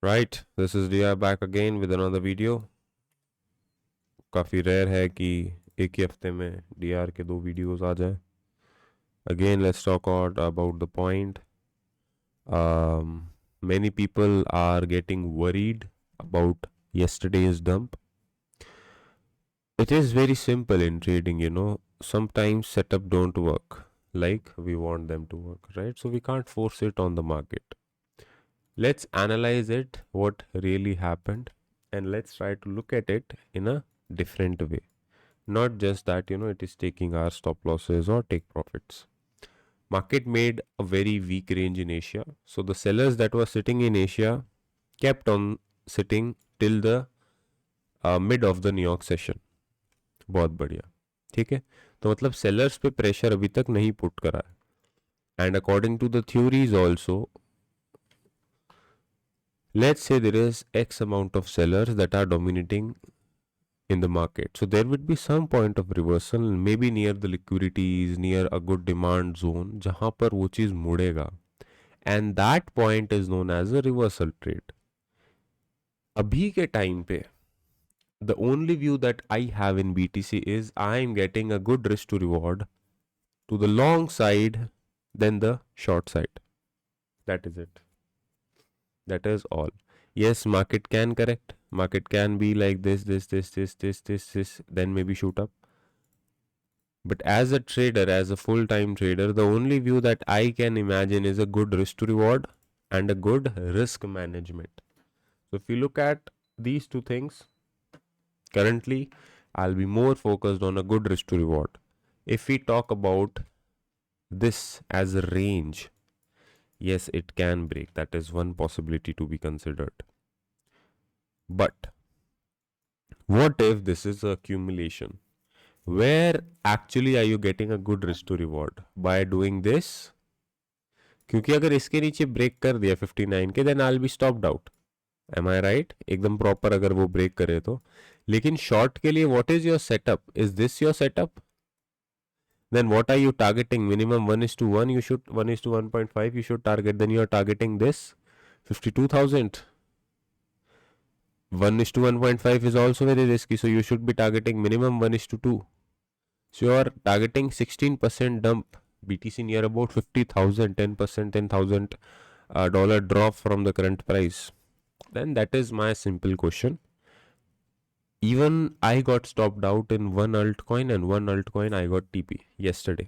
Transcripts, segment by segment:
Right, this is Dia back again with another video. काफ़ी rare है कि एक ही हफ्ते में डीआर के दो वीडियोस आ जाएं. Again, let's talk about the point. Many people are getting worried about yesterday's dump. It is very simple in trading, Sometimes setup don't work like we want them to work, right? So we can't force it on the market. Let's analyze it, what really happened, and let's try to look at it in a different way. Not just that, it is taking our stop losses or take profits. Market made a very weak range in Asia. So the sellers that were sitting in Asia kept on sitting till the mid of the New York session. बहुत बढ़िया. ठीक है, तो मतलब sellers पे pressure अभी तक नहीं पुट करा है. And according to the theories also, let's say there is X amount of sellers that are dominating in the market. So there would be some point of reversal, maybe near the liquidities, near a good demand zone, जहां पर वो चीज मुड़ेगा. And that point is known as a reversal trade. अभी के time पे the only view that I have in BTC is I am getting a good risk to reward to the long side than the short side. That is it. That is all. Yes, market can correct. Market can be like this, then maybe shoot up. But as a trader, as a full-time trader, the only view that I can imagine is a good risk to reward and a good risk management. So if you look at these two things, currently I'll be more focused on a good risk to reward. If we talk about this as a range, yes, it can break. That is one possibility to be considered. But what if this is a accumulation? Where actually are you getting a good risk to reward? By doing this? क्योंकि अगर इसके नीचे break कर दिया 59 k, then I be stopped out. Am I right? एकदम proper अगर वो break करे तो. लेकिन शॉर्ट के लिए what is your setup? Is this your setup? then what are you targeting? Minimum 1:1, you should 1:1.5 you should target. Then you are targeting this 52,000. 1:1.5 is also very risky, so you should be targeting minimum 1:2. So you are targeting 16% dump. BTC near about 50,000, 10%, $10,000 dollar drop from the current price. Then that is my simple question. Even I got stopped out in one altcoin, and one altcoin I got TP yesterday.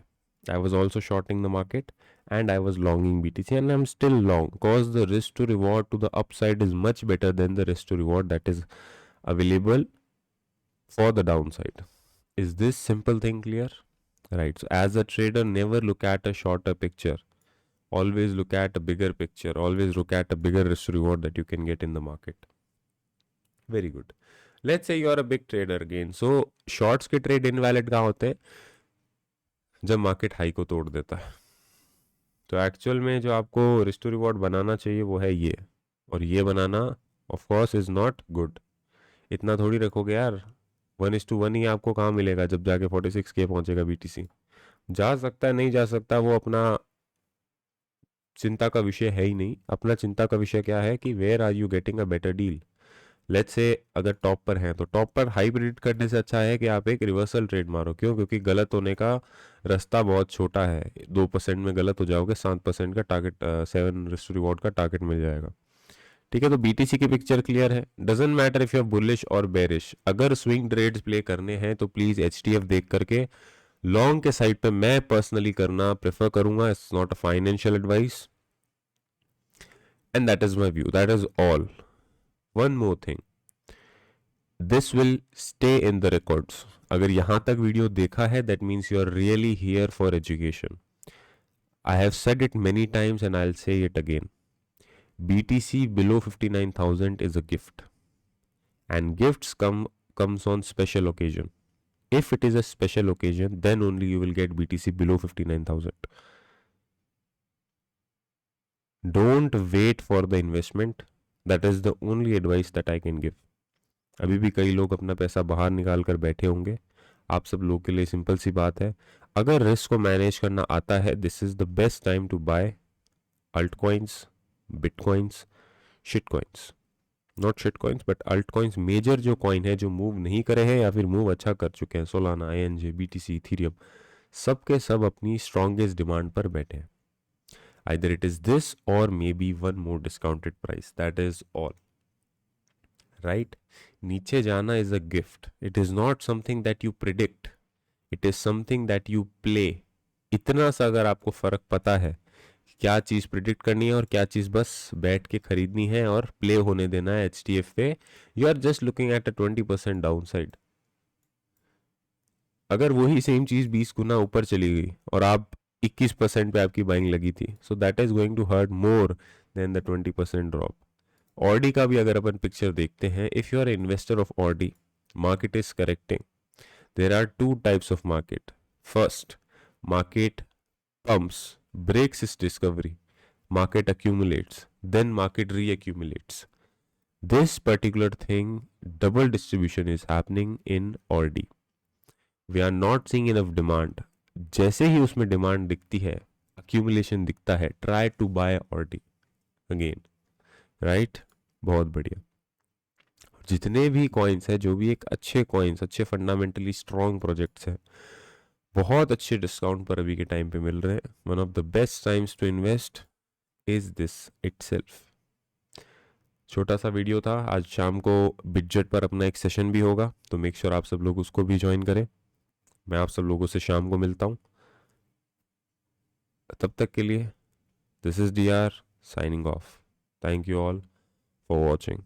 I was also shorting the market and I was longing BTC, and I'm still long because the risk to reward to the upside is much better than the risk to reward that is available for the downside. Is this simple thing clear? Right. So as a trader, never look at a shorter picture. Always look at a bigger picture. Always look at a bigger risk to reward that you can get in the market. Very good. Let's say you are a big trader again. So shorts के trade invalid कहाँ होते हैं? जब market high को तोड़ देता है. तो एक्चुअल में जो आपको रिस्क टू रिवॉर्ड बनाना चाहिए वो है ये, और ये banana of course is not good. इतना थोड़ी रखोगे यार. 1:1 ही आपको कहाँ मिलेगा जब जाके 46K पहुंचेगा BTC. जा सकता है, नहीं जा सकता, वो अपना चिंता का विषय है ही नहीं. अपना चिंता का विषय क्या है कि where are you getting a better deal. Let's say अगर टॉप पर हैं तो टॉप पर हाई प्रिडिक्ट करने से अच्छा है कि आप एक रिवर्सल ट्रेड मारो. क्यों? क्योंकि गलत होने का रास्ता बहुत छोटा है. 2% में गलत हो जाओगे, 7% का टारगेट, 7 रिस्क रिवॉर्ड का टारगेट मिल जाएगा. ठीक है, तो BTC की पिक्चर क्लियर है. Doesn't matter if you are bullish और बेरिश. अगर स्विंग ट्रेड्स प्ले करने हैं तो प्लीज HTF देख करके लॉन्ग के साइड पे मैं पर्सनली करना प्रेफर करूंगा. It's not a financial advice, and that is my view. That is all. One more thing, this will stay in the records. अगर यहां तक वीडियो देखा है, that means you are really here for education. I have said it many times and I will say it again. BTC below 59,000 is a gift, and gifts comes on special occasion. If it is a special occasion, then only you will get BTC below 59,000. Don't wait for the investment. That is the only advice that I can give. अभी भी कई लोग अपना पैसा बाहर निकाल कर बैठे होंगे. आप सब लोगों के लिए सिंपल सी बात है, अगर रिस्क को मैनेज करना आता है, this is the best time to buy alt coins, bitcoins, shit coins. Not shit coins but alt coins, major जो कॉइन है जो मूव नहीं करे हैं या फिर मूव अच्छा कर चुके हैं, सोलाना, INJ, BTC, इथीरियम, सब के सब अपनी स्ट्रॉन्गेस्ट डिमांड पर बैठे हैं. Either it is this or maybe one more discounted price. That is all. Right? नीचे जाना is a gift. It is not something that you predict. It is something that you play. इतना सा अगर आपको फर्क पता है क्या चीज़ प्रिडिक्ट करनी है और क्या चीज़ बस बैठ के खरीदनी है और प्ले होने देना है HTF पे, you are just looking at a 20% downside. अगर वही सेम चीज़ 20 गुना ऊपर चली गई और आप 21% पे आपकी बाइंग लगी थी, so that is going to hurt more than the 20% drop. Audi का भी अगर अपन पिक्चर देखते हैं, if you are investor of Audi, market is correcting. There are two types of market. First, market pumps, breaks its discovery, market accumulates, then market reaccumulates. This particular thing, double distribution is happening in ORD. We are not seeing enough demand. जैसे ही उसमें demand दिखती है, accumulation दिखता है, try to buy ORD again, right? बहुत बढ़िया. जितने भी कॉइन्स हैं, जो भी एक अच्छे कॉइन्स, अच्छे फंडामेंटली स्ट्रॉन्ग प्रोजेक्ट्स हैं, बहुत अच्छे डिस्काउंट पर अभी के टाइम पे मिल रहे हैं. One of the best times to invest is this itself. छोटा सा वीडियो था. आज शाम को बिटजेट पर अपना एक सेशन भी होगा, तो मेक श्योर आप सब लोग उसको भी ज्वाइन करें. मैं आप सब लोगों से शाम को मिलता हूँ. तब तक के लिए this is DR signing off. Thank you all for watching.